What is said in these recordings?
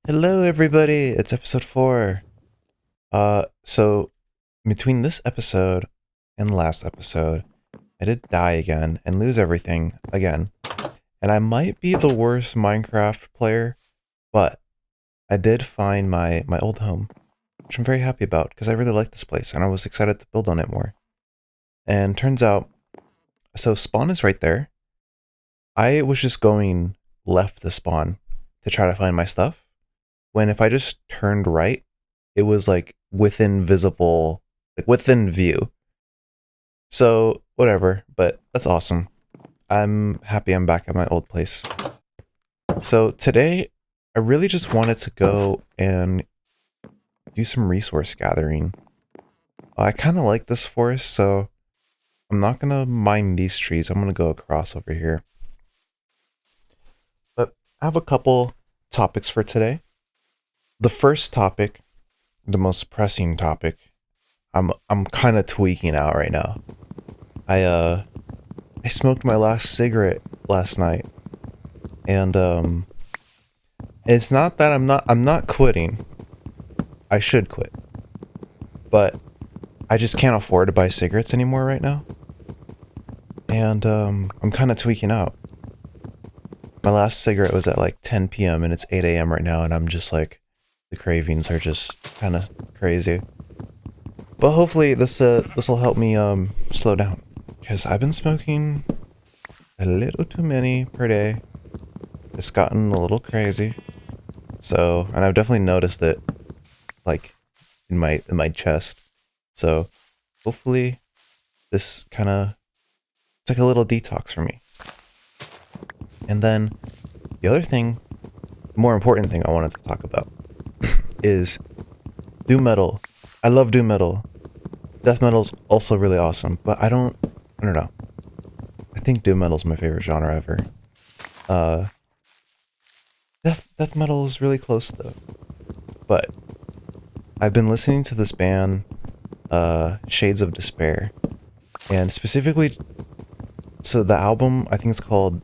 Hello everybody, it's episode 4. So between this episode and last episode, I did die again and lose everything again. And I might be the worst Minecraft player, but I did find my old home, which I'm very happy about because I really like this place and I was excited to build on it more. And turns out, so spawn is right there. I was just going left the spawn to try to find my stuff, when if I just turned right, it was like within visible, like within view. So whatever, but that's awesome. I'm happy I'm back at my old place. So today, I really just wanted to go and do some resource gathering. I kind of like this forest, so I'm not gonna mine these trees. I'm gonna go across over here. But I have a couple topics for today. The first topic, the most pressing topic, I'm kind of tweaking out right now. I smoked my last cigarette last night, and it's not that I'm not quitting. I should quit, but I just can't afford to buy cigarettes anymore right now, and I'm kind of tweaking out. My last cigarette was at like 10 p.m. and it's 8 a.m. right now, and I'm just like, the cravings are just kind of crazy. But hopefully this will help me slow down, because I've been smoking a little too many per day. It's gotten a little crazy. So, and I've definitely noticed it, like in my chest. So hopefully this kind of, it's like a little detox for me. And then the other thing, more important thing I wanted to talk about is doom metal. I love doom metal. Death metal's also really awesome, but I don't know. I think doom metal's my favorite genre ever. Uh, death metal is really close though. But I've been listening to this band, Shades of Despair, and specifically, so the album I think it's called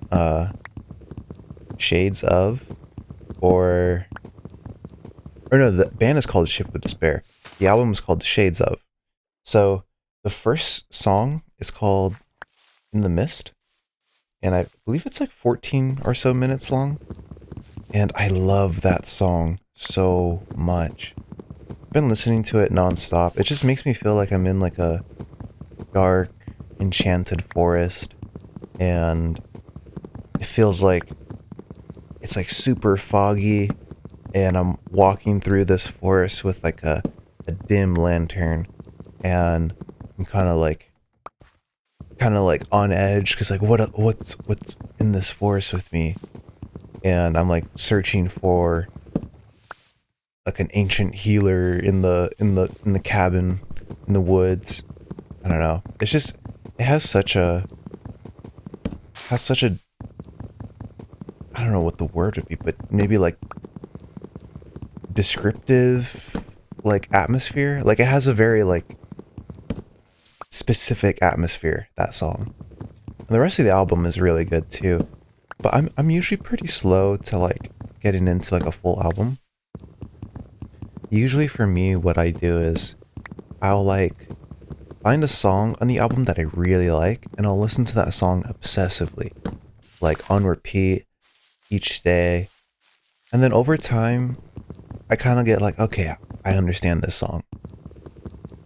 Shades of, or no, the band is called Ship of Despair. The album is called Shades of. So the first song is called In the Mist, and I believe it's like 14 or so minutes long. And I love that song so much. I've been listening to it nonstop. It just makes me feel like I'm in like a dark, enchanted forest, and it feels like it's like super foggy, and I'm walking through this forest with like a dim lantern, and I'm kind of like on edge because like what's in this forest with me, and I'm like searching for like an ancient healer in the cabin in the woods. I don't know. It's just, it has such a I don't know what the word would be, but maybe like descriptive like atmosphere. Like it has a very like specific atmosphere, that song. And the rest of the album is really good too. But I'm usually pretty slow to like getting into like a full album. Usually for me what I do is I'll like find a song on the album that I really like, and I'll listen to that song obsessively, like on repeat each day. And then over time I kind of get like, okay, I understand this song.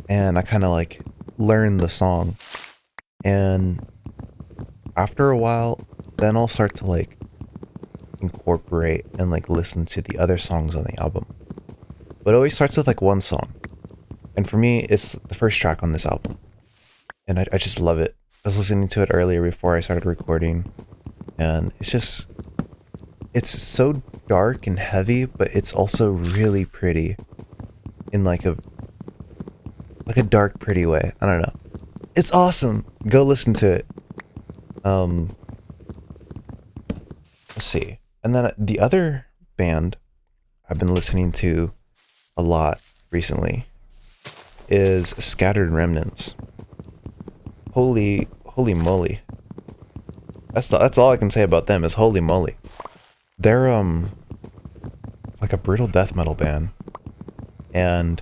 And I kind of like learn the song. And after a while, then I'll start to like incorporate and like listen to the other songs on the album. But it always starts with like one song. And for me, it's the first track on this album. And I just love it. I was listening to it earlier before I started recording. And it's just, it's so dark and heavy, but it's also really pretty in like a dark, pretty way. I don't know. It's awesome. Go listen to it. Let's see. And then the other band I've been listening to a lot recently is Scattered Remnants. Holy moly. That's all I can say about them is holy moly. They're like like a brutal death metal band, and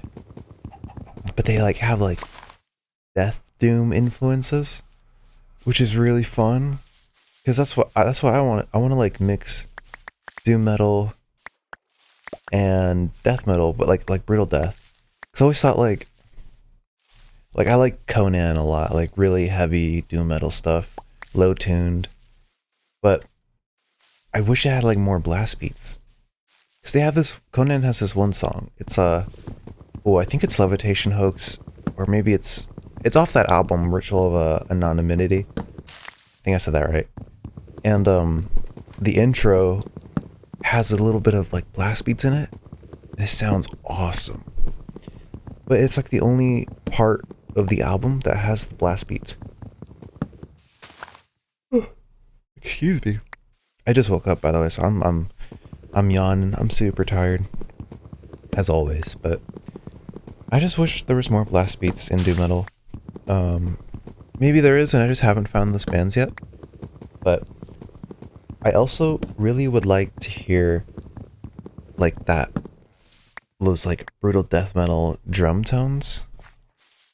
but they like have like death doom influences, which is really fun because that's what I want. I want to like mix doom metal and death metal, but like brutal death. Cause I always thought like I like Conan a lot, like really heavy doom metal stuff, low tuned, but I wish it had like more blast beats. Cause they have this, Conan has this one song. It's I think it's Levitation Hoax, or maybe it's off that album Ritual of Anonymity. I think I said that right. And the intro has a little bit of like blast beats in it. And it sounds awesome. But it's like the only part of the album that has the blast beats. Excuse me. I just woke up, by the way, so I'm yawning. I'm super tired, as always. But I just wish there was more blast beats in doom metal. Maybe there is, and I just haven't found those bands yet. But I also really would like to hear like those like brutal death metal drum tones,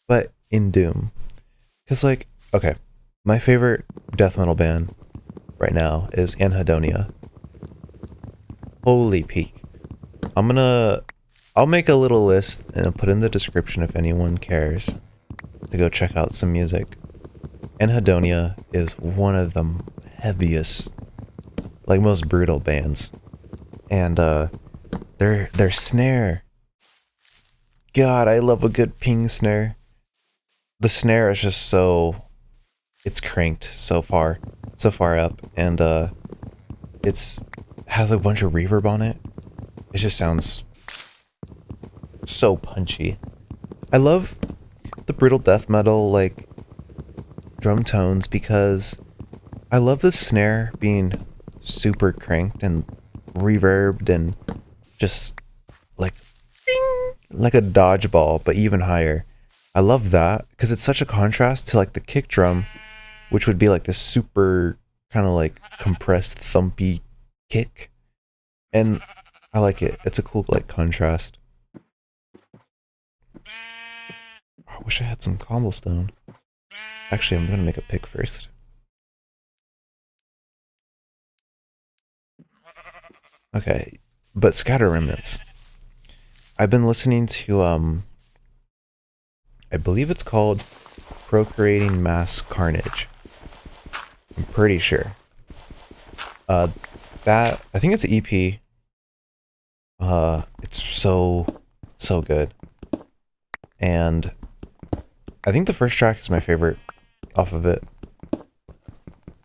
but in doom. Cause like, okay, my favorite death metal band right now is ANHEDONIA. Holy peak. I'll make a little list and I'll put in the description if anyone cares to go check out some music. ANHEDONIA is one of the heaviest, like most brutal bands. And their snare. God, I love a good ping snare. The snare is just it's cranked so far up, and it's has a bunch of reverb on it. It just sounds so punchy. I love the brutal death metal like drum tones because I love the snare being super cranked and reverbed and just like ding, like a dodgeball, but even higher. I love that because it's such a contrast to like the kick drum, which would be like this super kind of like compressed thumpy kick, and I like it. It's a cool like contrast. I wish I had some cobblestone. Actually, I'm gonna make a pick first. Okay, but scatter remnants. I've been listening to I believe it's called Procreating Mass Carnage. I'm pretty sure. That I think it's an EP. It's so good. And I think the first track is my favorite off of it.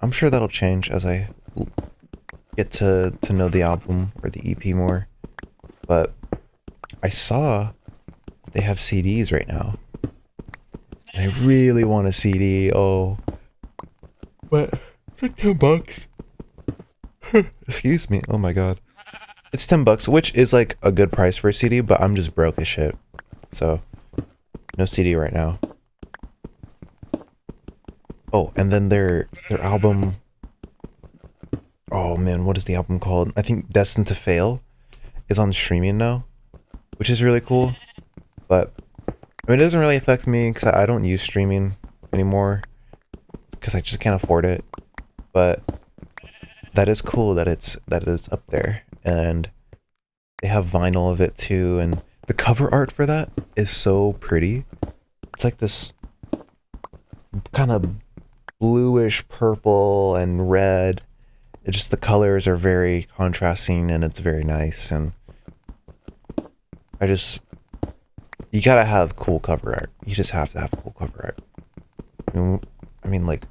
I'm sure that'll change as I get to know the album or the EP more. But I saw they have CDs right now. And I really want a CD. Oh. But it's like $10. Excuse me. Oh my god. It's $10, which is like a good price for a CD, but I'm just broke as shit. So no CD right now. Oh, and then their album. Oh man, what is the album called? I think Destined to Fail is on streaming now, which is really cool. But I mean, it doesn't really affect me because I don't use streaming anymore because I just can't afford it. But that is cool that it's up there, and they have vinyl of it too, and the cover art for that is so pretty. It's like this kind of bluish purple and red. It just, the colors are very contrasting and it's very nice, and you gotta have cool cover art. You just have to have cool cover art. I mean, like,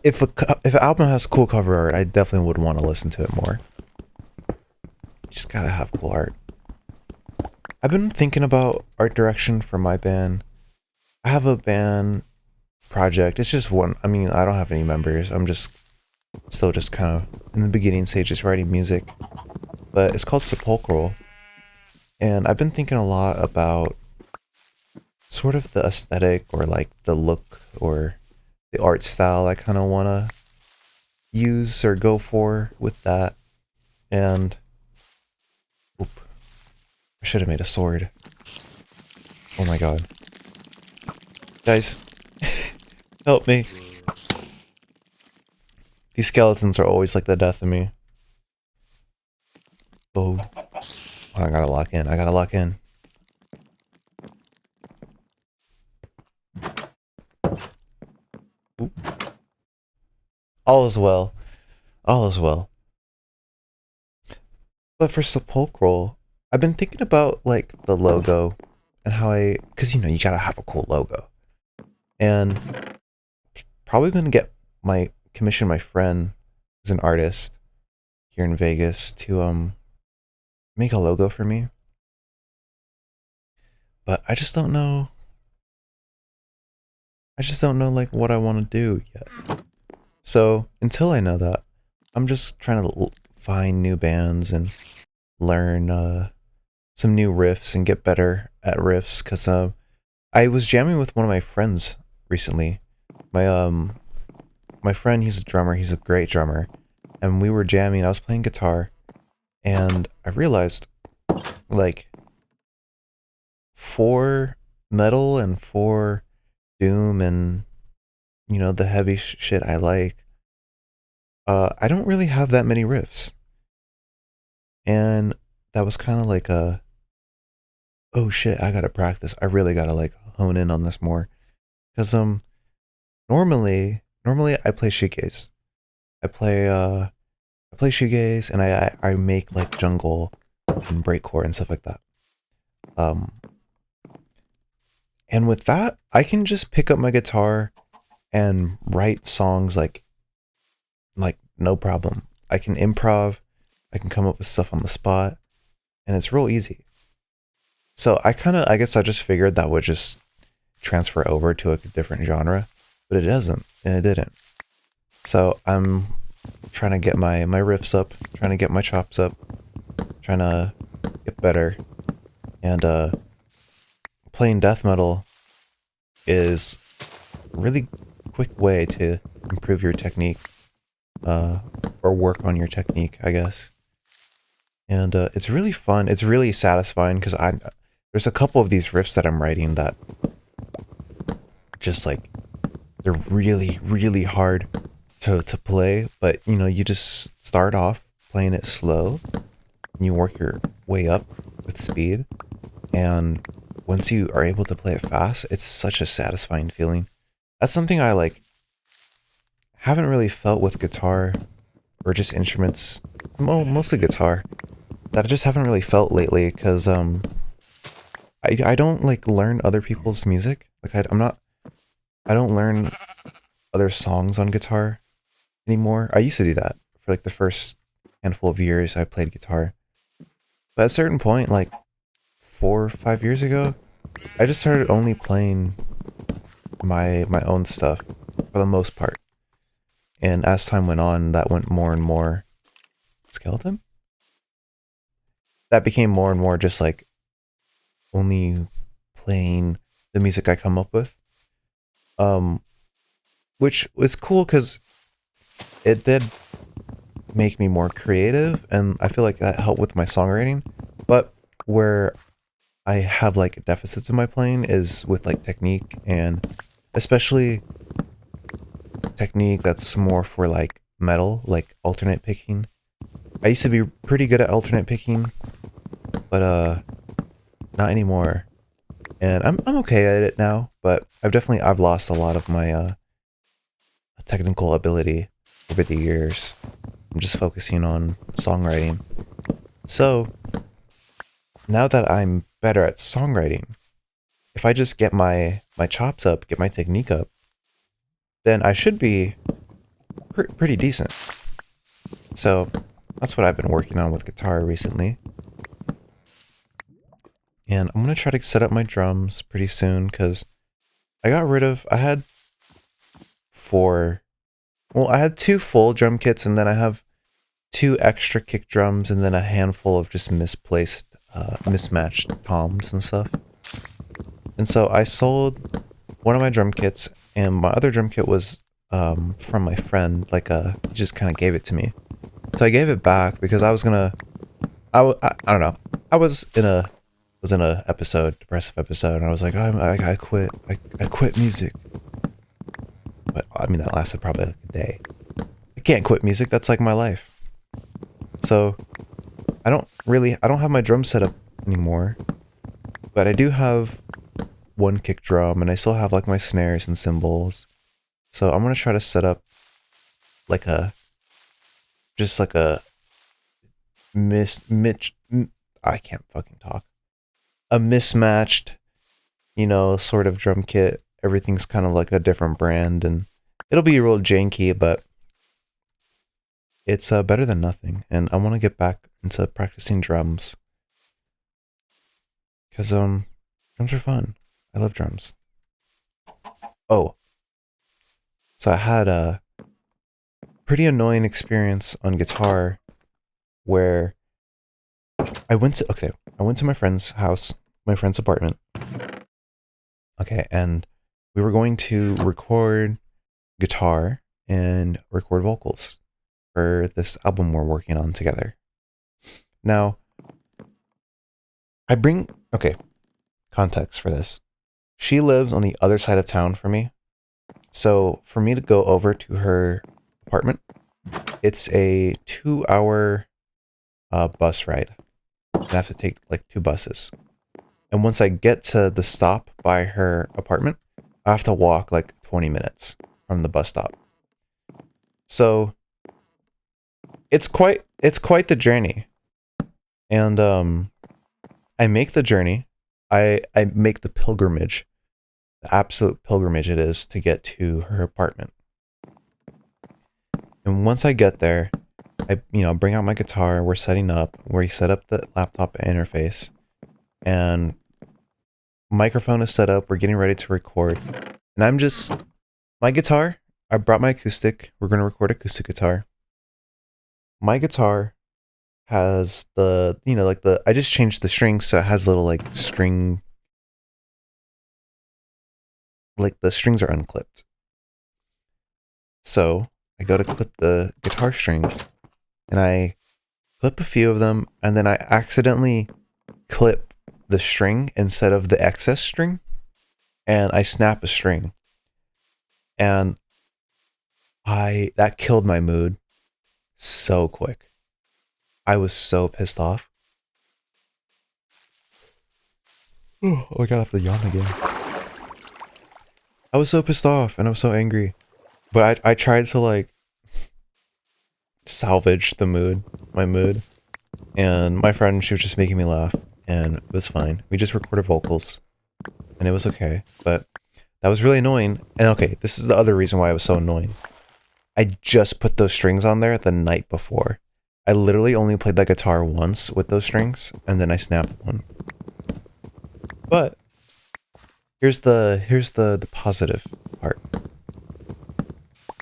if an album has cool cover art, I definitely would want to listen to it more. You just gotta have cool art. I've been thinking about art direction for my band. I have a band project. It's just one. I mean, I don't have any members. I'm just still just kind of in the beginning stages writing music. But it's called Sepulchral. And I've been thinking a lot about sort of the aesthetic or like the look or the art style I kind of want to use or go for with that. And oop, I should have made a sword. Oh my god. Guys, help me. These skeletons are always like the death of me. Oh, I gotta lock in. I gotta lock in. Oop. All is well. All is well. But for Sepulchral, I've been thinking about like the logo and how cause you know, you gotta have a cool logo. And probably gonna commission my friend who's an artist here in Vegas to make a logo for me. But I just don't know. I just don't know like what I want to do yet. So until I know that, I'm just trying to find new bands and learn some new riffs and get better at riffs. Cause I was jamming with one of my friends recently. My friend, he's a drummer. He's a great drummer, and we were jamming. I was playing guitar, and I realized like for metal and for doom and you know the heavy shit I like, I don't really have that many riffs, and that was kind of like a oh shit, I gotta practice. I really gotta like hone in on this more, because normally I play shoegaze. I play shoegaze, and I make like jungle and breakcore and stuff like that. And with that, I can just pick up my guitar and write songs like no problem. I can improv, I can come up with stuff on the spot, and it's real easy. So I guess I just figured that would just transfer over to a different genre, but it doesn't, and it didn't. So I'm trying to get my riffs up, trying to get my chops up, trying to get better, and playing death metal is a really quick way to improve your technique, or work on your technique, I guess. And it's really fun. It's really satisfying because there's a couple of these riffs that I'm writing that just like they're really, really hard to play, but you know, you just start off playing it slow and you work your way up with speed, and once you are able to play it fast, it's such a satisfying feeling. That's something I like haven't really felt with guitar or just instruments, mostly guitar, that I just haven't really felt lately, because I don't like learn other people's music. Like I don't learn other songs on guitar anymore. I used to do that for like the first handful of years I played guitar. But at a certain point, like 4 or 5 years ago, I just started only playing my own stuff for the most part. And as time went on, that went more and more skeleton? That became more and more just like only playing the music I come up with. Which was cool because it did make me more creative, and I feel like that helped with my songwriting. But where I have like deficits in my playing is with like technique, and especially technique that's more for like metal, like alternate picking. I used to be pretty good at alternate picking, but not anymore. And I'm okay at it now, but I've lost a lot of my technical ability over the years. I'm just focusing on songwriting. So now that I'm better at songwriting, if I just get my chops up, get my technique up, then I should be pretty decent. So that's what I've been working on with guitar recently. And I'm going to try to set up my drums pretty soon, because I had I had 2 full drum kits, and then I have 2 extra kick drums, and then a handful of just misplaced, mismatched toms and stuff. And so I sold one of my drum kits, and my other drum kit was from my friend. Like he just kind of gave it to me. So I gave it back because I was gonna. I don't know. I was in a episode, depressive episode, and I was like, I quit. I quit music. But I mean, that lasted probably like a day. I can't quit music. That's like my life. So I don't have my drum set up anymore, but I do have one kick drum, and I still have like my snares and cymbals. So I'm gonna try to set up like just like a I can't fucking talk. A mismatched, sort of drum kit. Everything's kind of like a different brand, and it'll be real janky, but it's better than nothing. And I want to get back into practicing drums because drums are fun. I love drums. Oh, so I had a pretty annoying experience on guitar where I went to my friend's house, my friend's apartment. Okay, and we were going to record guitar and record vocals for this album we're working on together. Now, okay, context for this. She lives on the other side of town from me. So for me to go over to her apartment, it's a 2-hour bus ride. I have to take like 2 buses. And once I get to the stop by her apartment, I have to walk like 20 minutes from the bus stop. So it's quite the journey. And I make the journey. I make the pilgrimage. The absolute pilgrimage it is to get to her apartment. And once I get there, I bring out my guitar, we're setting up, we set up the laptop interface, and microphone is set up, we're getting ready to record. And my guitar, I brought my acoustic, we're going to record acoustic guitar. My guitar has I just changed the strings so it has little like string, like the strings are unclipped. So I go to clip the guitar strings and I clip a few of them and then I accidentally clip the string instead of the excess string and I snap a string. And that killed my mood so quick. I was so pissed off. Oh, I got off the yawn again. I was so pissed off and I was so angry. But I tried to like salvage my mood. And my friend, she was just making me laugh and it was fine. We just recorded vocals and it was okay. But that was really annoying. And okay, this is the other reason why I was so annoying. I just put those strings on there the night before. I literally only played that guitar once with those strings and then I snapped one. But here's the positive part.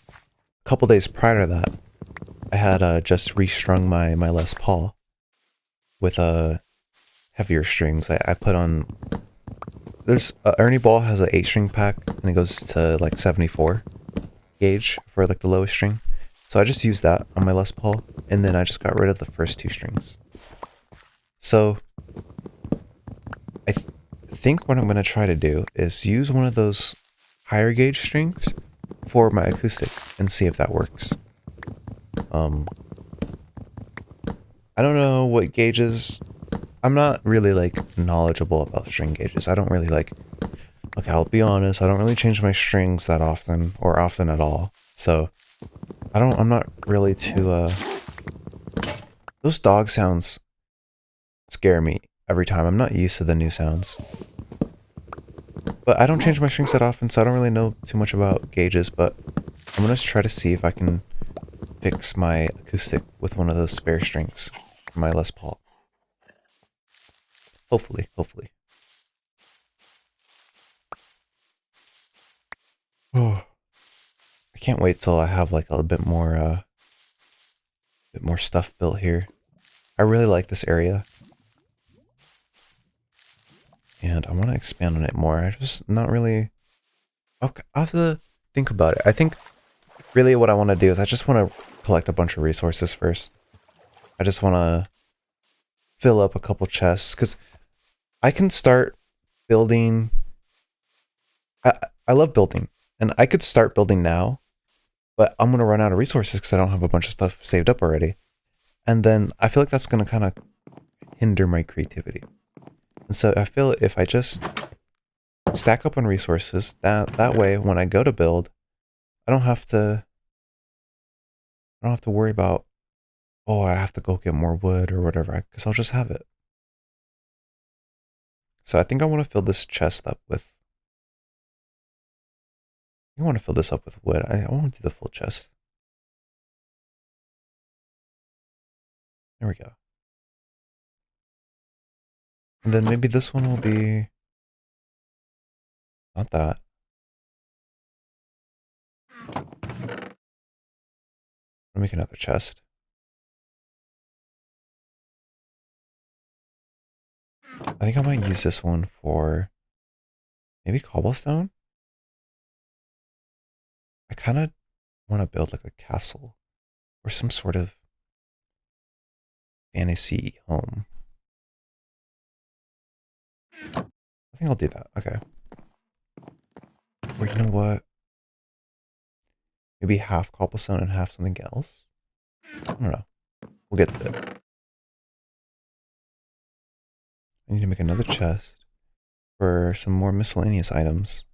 A couple days prior to that, I had just restrung my Les Paul with heavier strings. I put on. There's Ernie Ball has an 8-string pack and it goes to like 74 gauge for like the lowest string. So I just used that on my Les Paul and then I just got rid of the first 2 strings. So I think what I'm going to try to do is use one of those higher gauge strings for my acoustic and see if that works. I don't know what gauges. I'm not really like knowledgeable about string gauges. I don't really like. Okay, I'll be honest. I don't really change my strings that often or often at all. So I'm not really too. Those dog sounds scare me every time. I'm not used to the new sounds. But I don't change my strings that often, so I don't really know too much about gauges. But I'm gonna try to see if I can fix my acoustic with one of those spare strings for my Les Paul. Hopefully. Oh, I can't wait till I have like a bit more stuff built here. I really like this area. And I want to expand on it more. I just not really. Okay, I'll have to think about it. I think really what I want to do is I just want to collect a bunch of resources first. I just want to fill up a couple chests because I can start building. I, I love building, and I could start building now, but I'm gonna run out of resources because I don't have a bunch of stuff saved up already. And then I feel like that's gonna kind of hinder my creativity. And so I feel if I just stack up on resources, that way when I go to build, I don't have to worry about, oh, I have to go get more wood or whatever, because I'll just have it. So I think I want to fill this chest up with. I want to fill this up with wood. I want to do the full chest. There we go. And then maybe this one will be not that. I'll make another chest. I think I might use this one for maybe cobblestone. I kind of want to build like a castle or some sort of fantasy home. I think I'll do that. Okay. Or you know what? Maybe half cobblestone and half something else? I don't know. We'll get to it. I need to make another chest for some more miscellaneous items.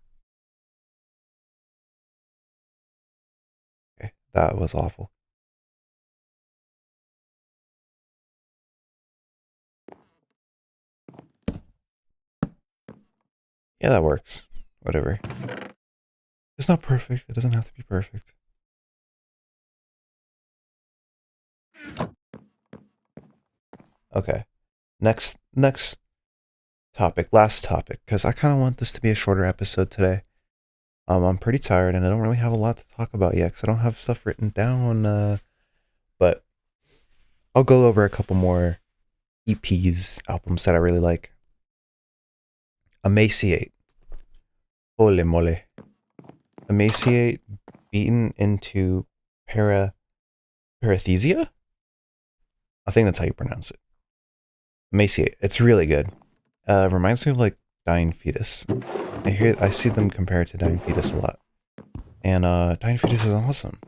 Okay, that was awful. Yeah, that works. Whatever. It's not perfect. It doesn't have to be perfect. Okay. Next topic, last topic, because I kind of want this to be a shorter episode today. I'm pretty tired and I don't really have a lot to talk about yet because I don't have stuff written down. But I'll go over a couple more EPs, albums that I really like. Emaciate. Holy moly. Emaciate beaten into parathesia? I think that's how you pronounce it. Emaciate. It's really good. Reminds me of like Dying Fetus. I see them compared to Dying Fetus a lot. And Dying Fetus is awesome.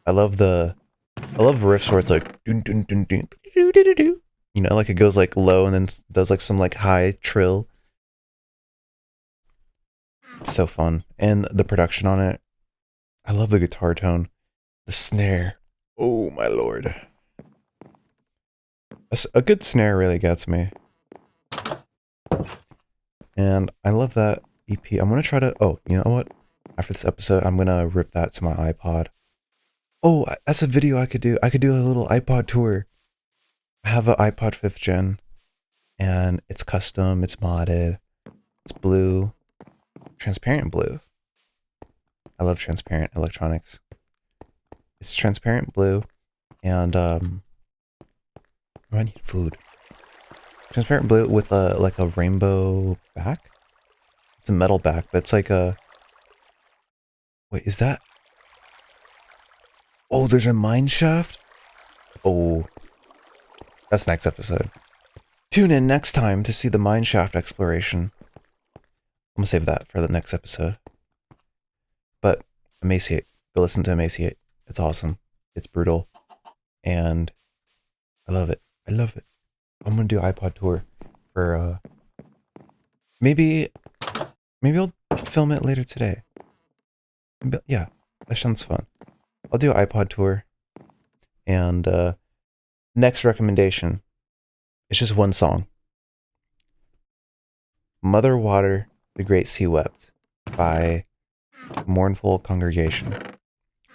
I love riffs where it's like dun, dun, dun, dun, dun, dun, dun, dun. You know, like it goes like low and then does like some like high trill. It's so fun. And the production on it. I love the guitar tone. The snare. Oh my lord. A good snare really gets me. And I love that EP. I'm gonna try to, oh, you know what? After this episode, I'm gonna rip that to my iPod. Oh, that's a video I could do. I could do a little iPod tour. I have an iPod 5th gen, and it's custom, it's modded, it's blue, transparent blue. I love transparent electronics. It's transparent blue, and oh, I need food. Transparent blue with like a rainbow back. It's a metal back, but it's like a. Wait, is that? Oh, there's a mine shaft. Oh, that's next episode. Tune in next time to see the mine shaft exploration. I'm gonna save that for the next episode. But Emaciate. Go listen to Emaciate. It's awesome. It's brutal, and I love it. I love it. I'm gonna do iPod tour for maybe I'll film it later today. Yeah, that sounds fun. I'll do an iPod tour. And next recommendation. It's just one song. Mother Water, The Great Sea Wept by Mournful Congregation.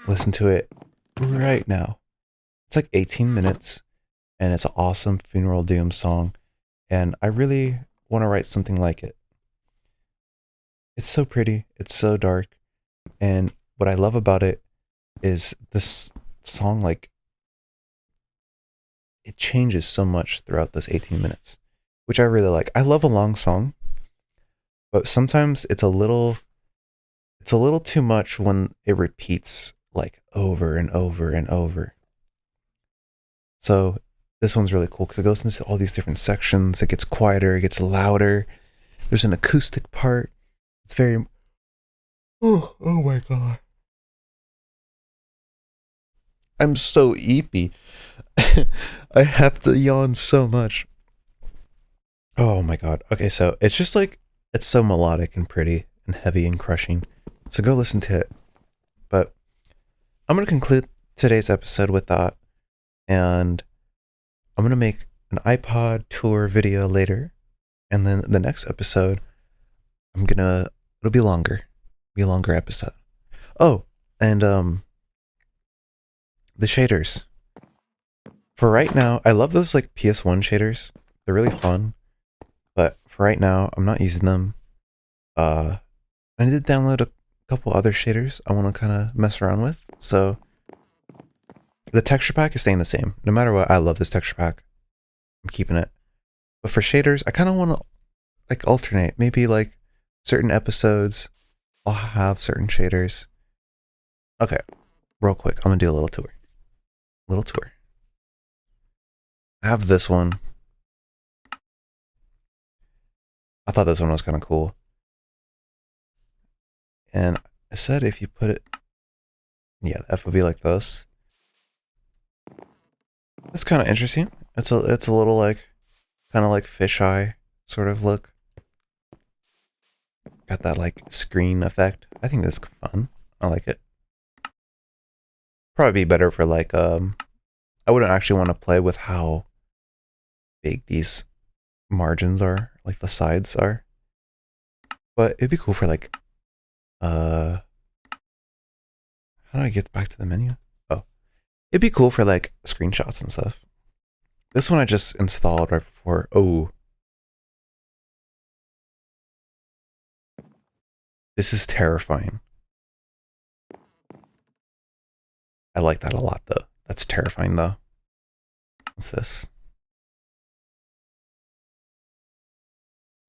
Listen to it right now. It's like 18 minutes and it's an awesome funeral doom song. And I really want to write something like it. It's so pretty. It's so dark. And what I love about it is this song, like, it changes so much throughout this 18 minutes, which I really like. I love a long song, but sometimes it's a little too much when it repeats like over and over and over. So this one's really cool because it goes into all these different sections. It gets quieter, it gets louder. There's an acoustic part. It's very... oh my god. I'm so eepy. I have to yawn so much. Oh my god. Okay, so it's just like, it's so melodic and pretty and heavy and crushing. So go listen to it. But I'm going to conclude today's episode with that. And I'm going to make an iPod tour video later. And then the next episode, it'll be longer. Be a longer episode. Oh, and the shaders. For right now, I love those like PS1 shaders. They're really fun. But for right now, I'm not using them. I need to download a couple other shaders I want to kind of mess around with. So the texture pack is staying the same. No matter what, I love this texture pack. I'm keeping it. But for shaders, I kind of want to like alternate. Maybe like certain episodes, I'll have certain shaders. Okay, real quick, I'm gonna do a little tour. I have this one. I thought this one was kind of cool. And I said if you put it, yeah, the FOV like this. It's kind of interesting. It's a little like, kind of like fisheye sort of look. Got that like screen effect. I think that's fun. I like it. Probably be better for like, I wouldn't actually want to play with how big these margins are, like the sides are. But it'd be cool for like, how do I get back to the menu? Oh, it'd be cool for like screenshots and stuff. This one I just installed right before. Oh, this is terrifying. I like that a lot though. That's terrifying though. What's this?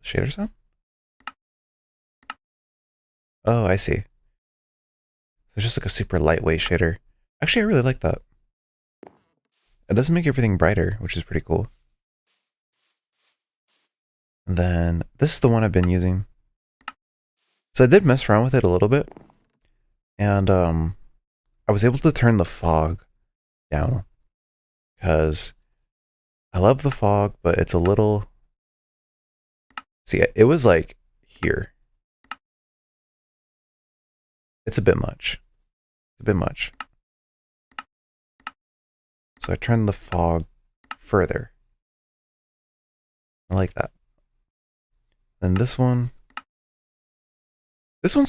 Shader sound? Oh, I see. It's just like a super lightweight shader. Actually, I really like that. It doesn't make everything brighter, which is pretty cool. And then this is the one I've been using. So I did mess around with it a little bit. And I was able to turn the fog down. Because I love the fog, but it's a little... See, it was like here. It's a bit much. It's a bit much. So I turned the fog further. I like that. And this one's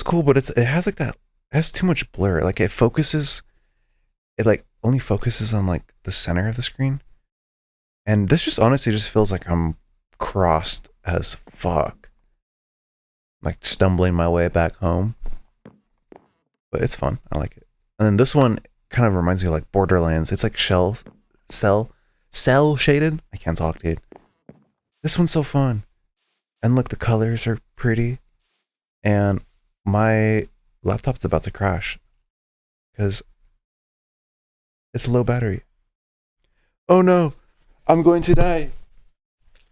cool, but it has like that, it has too much blur. Like it like only focuses on like the center of the screen. And this just honestly just feels like I'm crossed as fuck. Like stumbling my way back home. But it's fun. I like it. And then this one kind of reminds me of like Borderlands. It's like cell shaded. I can't talk, dude. This one's so fun. And look, the colors are pretty. And my laptop's about to crash because it's low battery. Oh no, I'm going to die.